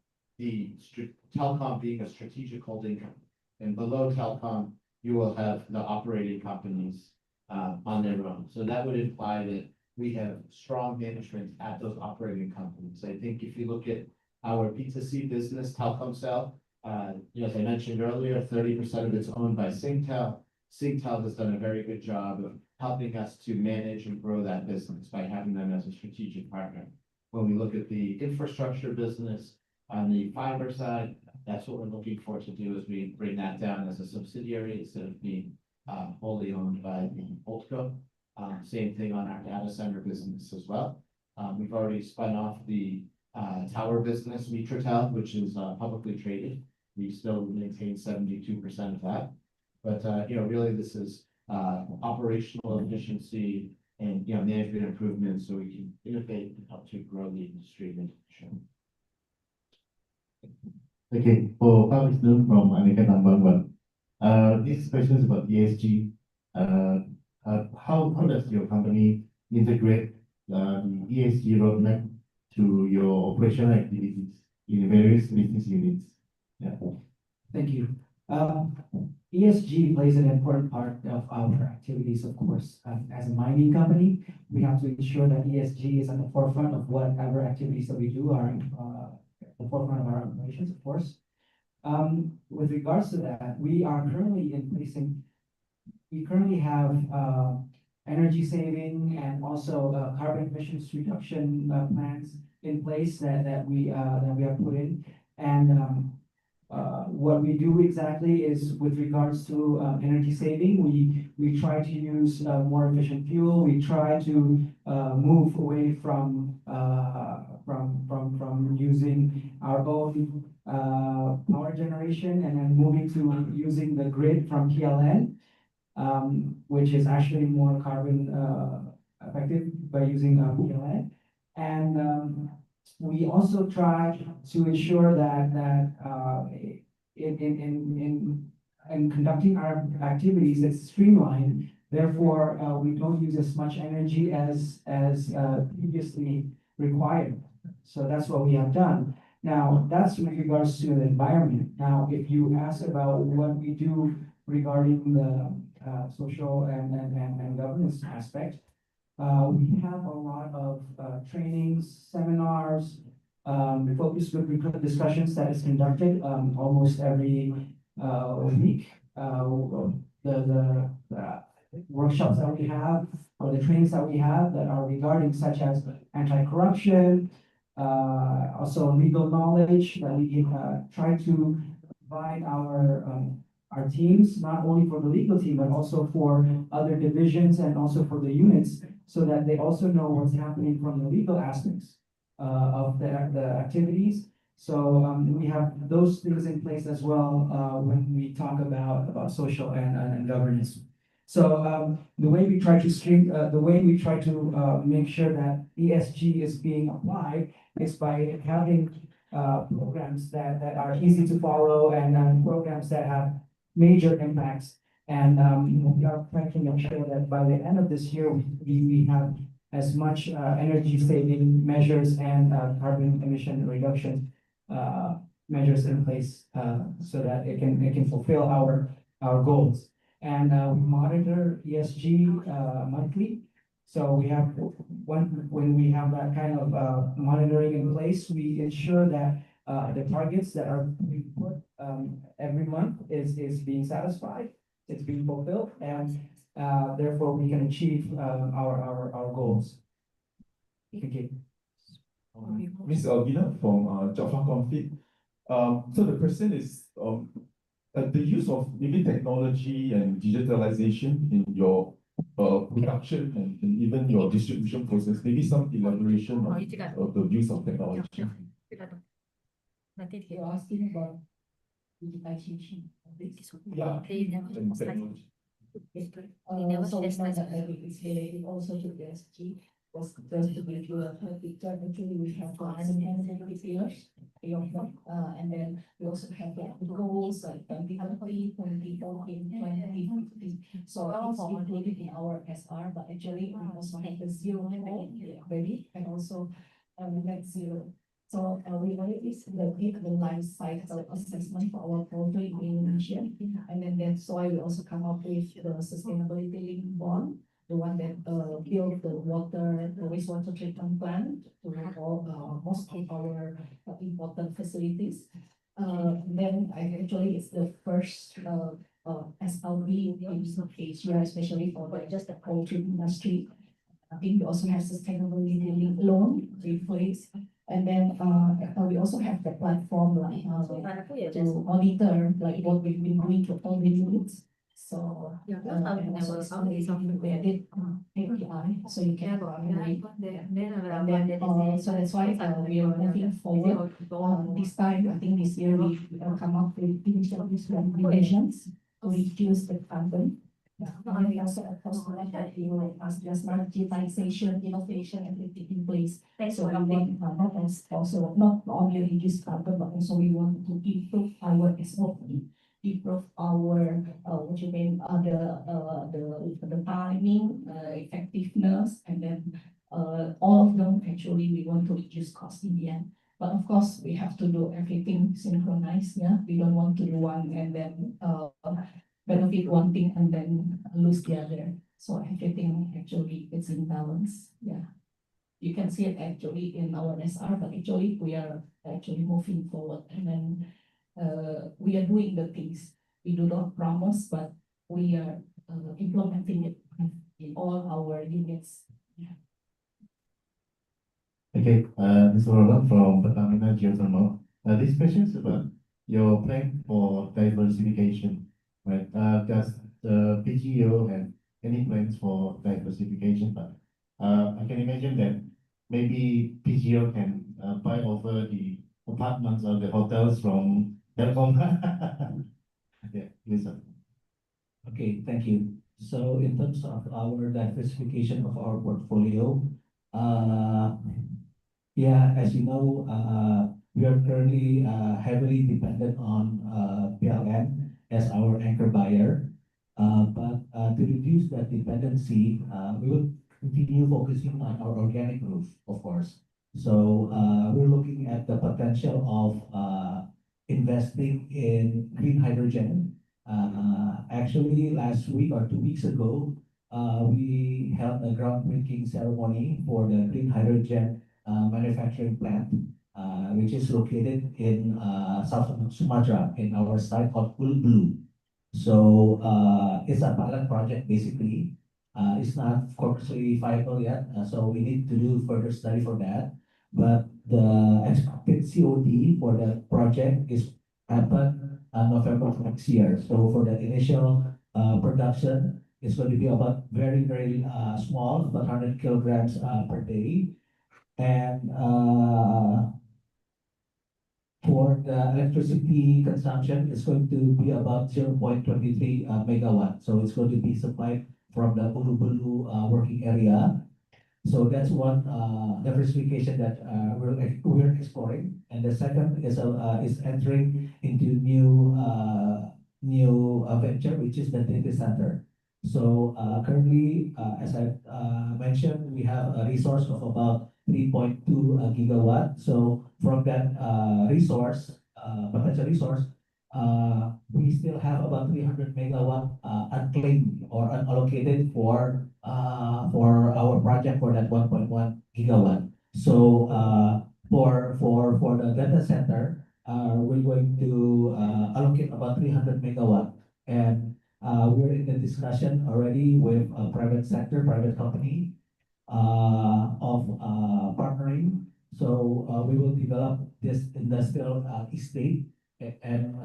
being a strategic holding company. And below telecom, you will have the operating companies on their own. So that would imply that we have strong management at those operating companies. I think if you look at our B2C business, Telkomsel, as I mentioned earlier, 30% of it's owned by Singtel. Singtel has done a very good job of helping us to manage and grow that business by having them as a strategic partner. When we look at the infrastructure business on the fiber side, that's what we're looking for to do, is we bring that down as a subsidiary instead of being wholly owned by the holdco. Same thing on our data center business as well. We've already spun off the tower business, Mitratel, which is publicly traded. We still maintain 72% of that. But really this is operational efficiency and management improvements so we can innovate and help to grow the industry in Indonesia. Okay, for Pak Wisnu from Aneka Tambang, this question is about ESG. How does your company integrate the ESG roadmap to your operational activities in various business units? Yeah. Thank you. ESG plays an important part of our activities, of course. As a mining company, we have to ensure that ESG is at the forefront of whatever activities that we do are at the forefront of our operations, of course. With regards to that, we currently have energy saving and also carbon emissions reduction plans in place that we have put in. And what we do exactly is, with regards to energy saving, we try to use more efficient fuel. We try to move away from using our own power generation and then moving to using the grid from PLN, which is actually more carbon effective by using PLN. And we also try to ensure that in conducting our activities, it's streamlined. Therefore, we don't use as much energy as previously required. So that's what we have done. Now, that's with regards to the environment. Now, if you ask about what we do regarding the social and governance aspect, we have a lot of trainings, seminars, focus group discussions that is conducted almost every week. The workshops that we have or the trainings that we have that are regarding such as anti-corruption, also legal knowledge that we try to provide our teams, not only for the legal team, but also for other divisions and also for the units, so that they also know what's happening from the legal aspects of the activities. So we have those things in place as well when we talk about social and governance. So the way we try to make sure that ESG is being applied is by having programs that are easy to follow and programs that have major impacts. And we are trying to make sure that by the end of this year, we have as much energy saving measures and carbon emission reduction measures in place so that it can fulfill our goals. And we monitor ESG monthly. So we have when we have that kind of monitoring in place, we ensure that the targets that are being put every month is being satisfied, it's being fulfilled, and therefore we can achieve our goals. Thank you. Ms. Albina from Jaffa Confit. So the question is the use of maybe technology and digitalization in your production and even your distribution process, maybe some elaboration of the use of technology. You're asking about digitization. Yeah, and technology. So it's related also to ESG. just to give you a picture, actually we have sustainability pillars, and then we also have like goals like 2030, 2040, 2050. So it's included in our SR, but actually we also have the zero goal, ready, and also net zero. So we already did the life cycle assessment for our project in Indonesia, and then that's why we also come up with the sustainability linked bond, the one that build the wastewater treatment plant to all most of our important facilities. Then actually it's the first SLB in Asia, especially for just the poultry industry. I think we also have sustainability linked loan in place. And then we also have the platform like to monitor like what we've been doing to all the units. So and also it's embedded API, so you can evaluate. And then so that's why we are moving forward. This time, I think this year we come up with initial regulations to reduce the carbon. And we also of course like that we will just digitization, innovation, everything in place. So we want not as also not only reduce carbon, but also we want to improve our SOP, improve our what you mean the timing, effectiveness, and then all of them actually we want to reduce cost in the end. But of course we have to do everything synchronized. Yeah, we don't want to do one and then benefit one thing and then lose the other. So everything actually is in balance. Yeah. You can see it actually in our SR, but actually we are actually moving forward, and then we are doing the things we do not promise, but we are implementing it in all our units. Yeah. Okay, Mr. Roland from Pertamina Geothermal. This question is about your plan for diversification, right? Does the PGO have any plans for diversification? But I can imagine that maybe PGO can buy over the apartments or the hotels from Telkom. Yeah, listen. Okay, thank you. So in terms of our diversification of our portfolio, uh, yeah, as you know, we are currently heavily dependent on PLN as our anchor buyer. But to reduce that dependency, we will continue focusing on our organic growth, of course. So we're looking at the potential of investing in green hydrogen. Actually, last week or 2 weeks ago, we held a groundbreaking ceremony for the green hydrogen manufacturing plant, which is located in South Sumatra in our site called Ulu. So it's a pilot project basically. It's not commercially viable yet, so we need to do further study for that. But the expected COD for the project is happen November next year. So for the initial production, it's going to be about very small, about 100 kilograms per day. And for the electricity consumption, it's going to be about 0.23 megawatt. So it's going to be supplied from the Bulu working area. So that's one diversification that we're exploring. And the second is entering into new venture, which is the data center. So currently, as I mentioned, we have a resource of about 3.2 gigawatt. So from that potential resource, we still have about 300 megawatt unclaimed or unallocated for our project for that 1.1 gigawatt. So for the data center, we're going to allocate about 300 megawatt, and we're in the discussion already with a private company of partnering. So we will develop this industrial estate, and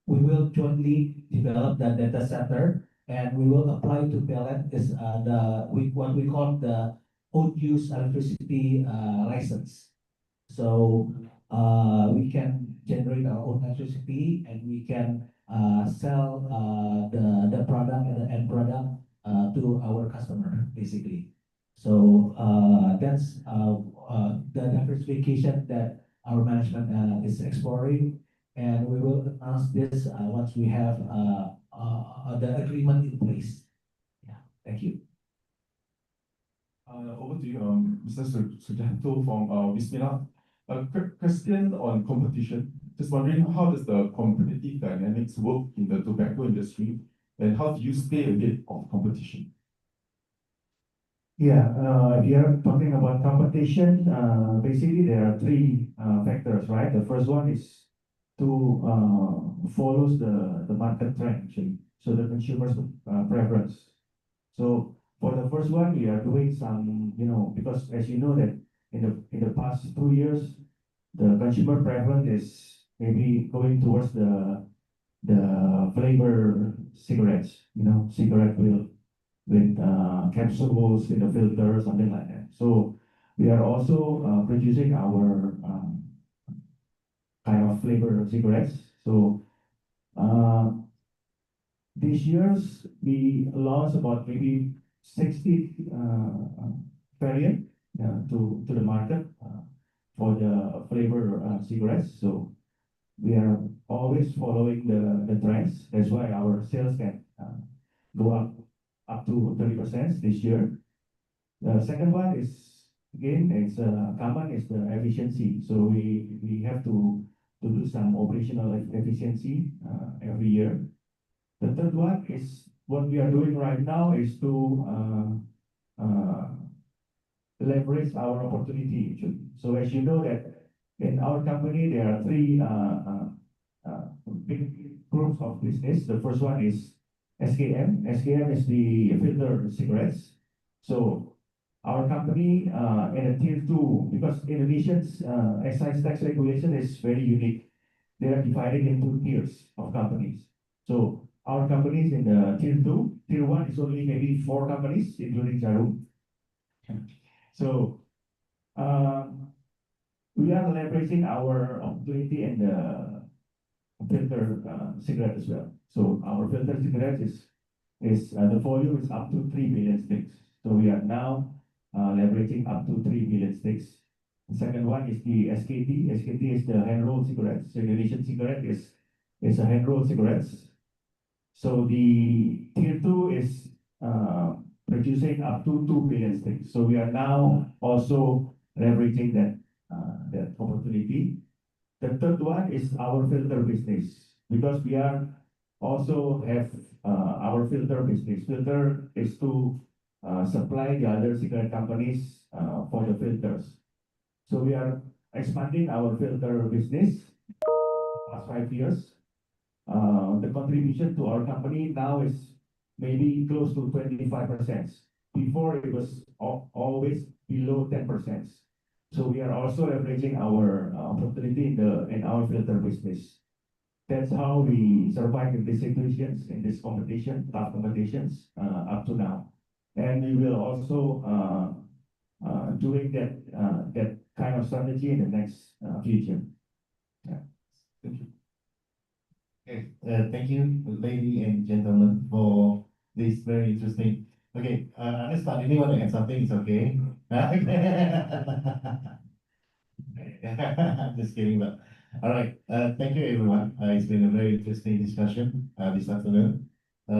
we will jointly develop the data center, and we will apply to PLN is what we call the own use electricity license. So we can generate our own electricity, and we can sell the product and the end product to our customer basically. So that's the diversification that our management is exploring, and we will announce this once we have the agreement in place. Yeah, thank you. Over to you, Mr. Sujanto from Wismila. A quick question on competition. Just wondering, how does the competitive dynamics work in the tobacco industry, and how do you stay ahead of competition? Yeah, if you're talking about competition, basically there are three factors, right? The first one is to follows the market trend, actually, so the consumer's preference. So for the first one, we are doing some, because as you know that in the past 2 years, the consumer preference is maybe going towards the flavor cigarettes, cigarette with capsules in the filter, something like that. So we are also producing our kind of flavor cigarettes. So this year's we launched about maybe 60 variant to the market for the flavor cigarettes. So we are always following the trends. That's why our sales can go up to 30% this year. The second one is, again, it's common, is the efficiency. So we have to do some operational efficiency every year. The third one is what we are doing right now is to leverage our opportunity. So as you know that in our company, there are three big groups of business. The first one is SKM. SKM is the filter cigarettes. So our company in a tier two, because Indonesia's excise tax regulation is very unique. They are divided into tiers of companies. So our companies in the tier two, tier one is only maybe 4 companies, including Jarum. So we are leveraging our opportunity in the filter cigarette as well. So our filter cigarette is the volume is up to 3 billion sticks. So we are now leveraging up to 3 billion sticks. The second one is the SKT. SKT is the hand rolled cigarettes. So Indonesian cigarette is a hand rolled cigarettes. So the tier two is producing up to 2 billion sticks. So we are now also leveraging that opportunity. The third one is our filter business, because we are also have our filter business. Filter is to supply the other cigarette companies for the filters. So we are expanding our filter business past 5 years. The contribution to our company now is maybe close to 25%. Before it was always below 10%. So we are also leveraging our opportunity in our filter business. That's how we survive in these situations, in this competition, tough competitions up to now. And we will also doing that kind of strategy in the next future. Yeah. Thank you. Okay, thank you, ladies and gentlemen, for this very interesting. Okay, Anistan, anyone want to add something? It's okay. Just kidding, but all right. Thank you, everyone. It's been a very interesting discussion this afternoon. We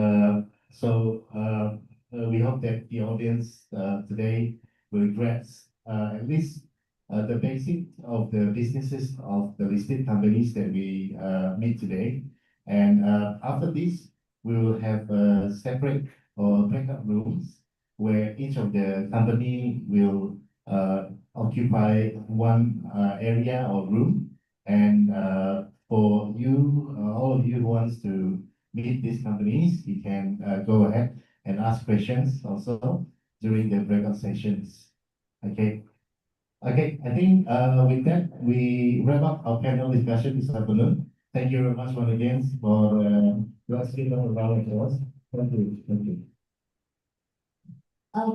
hope that the audience today will grasp at least the basic of the businesses of the listed companies that we meet today. And after this, we will have separate or breakout rooms where each of the company will occupy one area or room. And for you, all of you who wants to meet these companies, you can go ahead and ask questions also during the breakout sessions. Okay. Okay, I think with that, we wrap up our panel discussion this afternoon. Thank you very much once again for your skill of round of applause. Thank you. Thank you.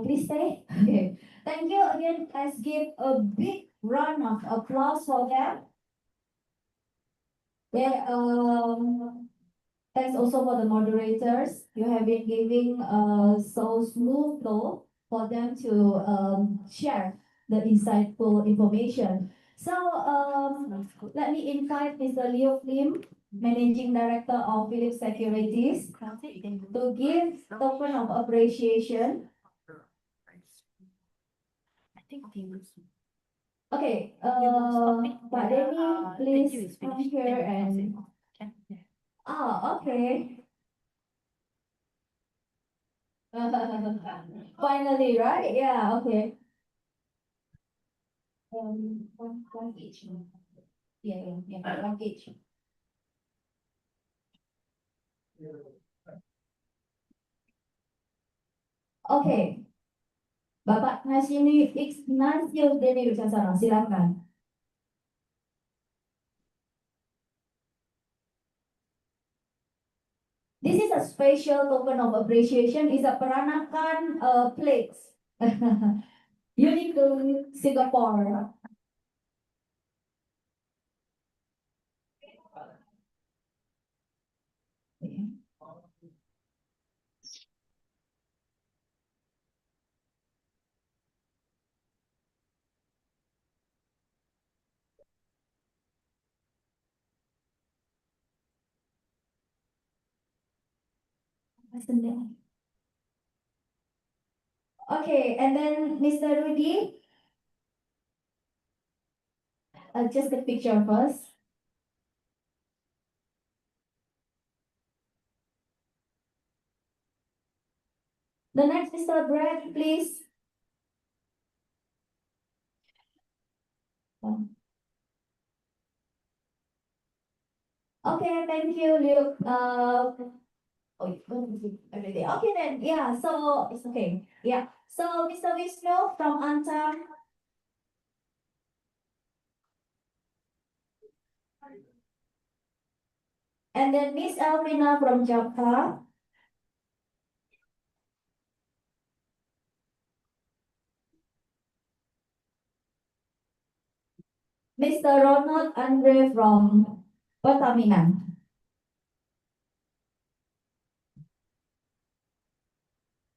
Please stay. Okay. Thank you again. Let's give a big round of applause for them. Yeah, thanks also for the moderators. You have been giving so smooth flow for them to share the insightful information. So let me invite Mr. Leo Lim, Managing Director of Philips Securities, to give token of appreciation. I think famous. Okay, Pak Yeah, Denny, thank you, please it's come finished. here Then we pause it. and, Can, yeah. okay. Finally, right? Yeah, okay. One each. Yeah, one each. Oke, Bapak Ignatius Deni Wicasana, silakan. This is a special token of appreciation. Is a peranakan plates unique to Singapore. Okay, and then Mr. Rudy, just a picture first. The next, Mr. Brad, please. Okay, thank you, Luke. Everything. Okay then, yeah, so it's okay. Yeah, so Mr. Vishnu from Antam. And then Miss Elvina from Java. Mr. Ronald Andre from Pertamina.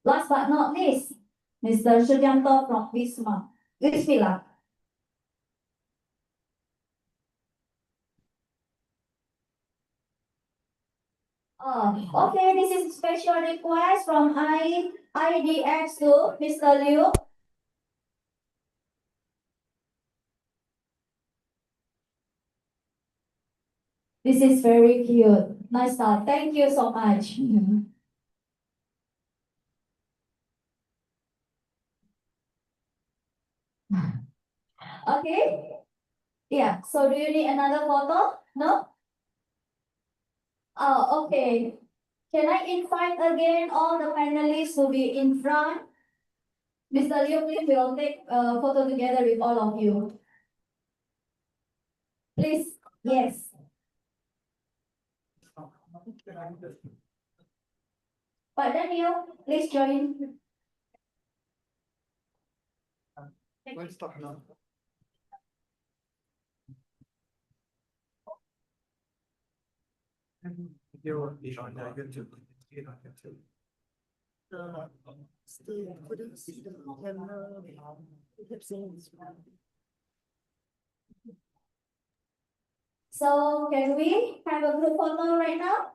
Last but not least, Mr. Sujanto from Wismila. Okay, this is special request from IDX to Mr. Liu. This is very cute. Nice start. Thank you so much. Okay. Yeah. So do you need another photo? No? Oh, okay. Can I invite again all the panelists to be in front? Mr. Liu, please, we'll take a photo together with all of you. Please, yes. Pak Daniel, please join. Let's stop now. You're on YouTube. Still couldn't see the camera. We have seen this one. So can we have a group photo right now?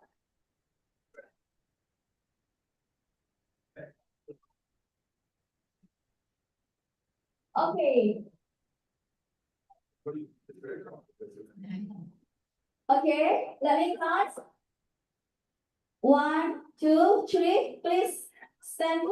Okay. Okay, let me count. 1, 2, 3. Please stand.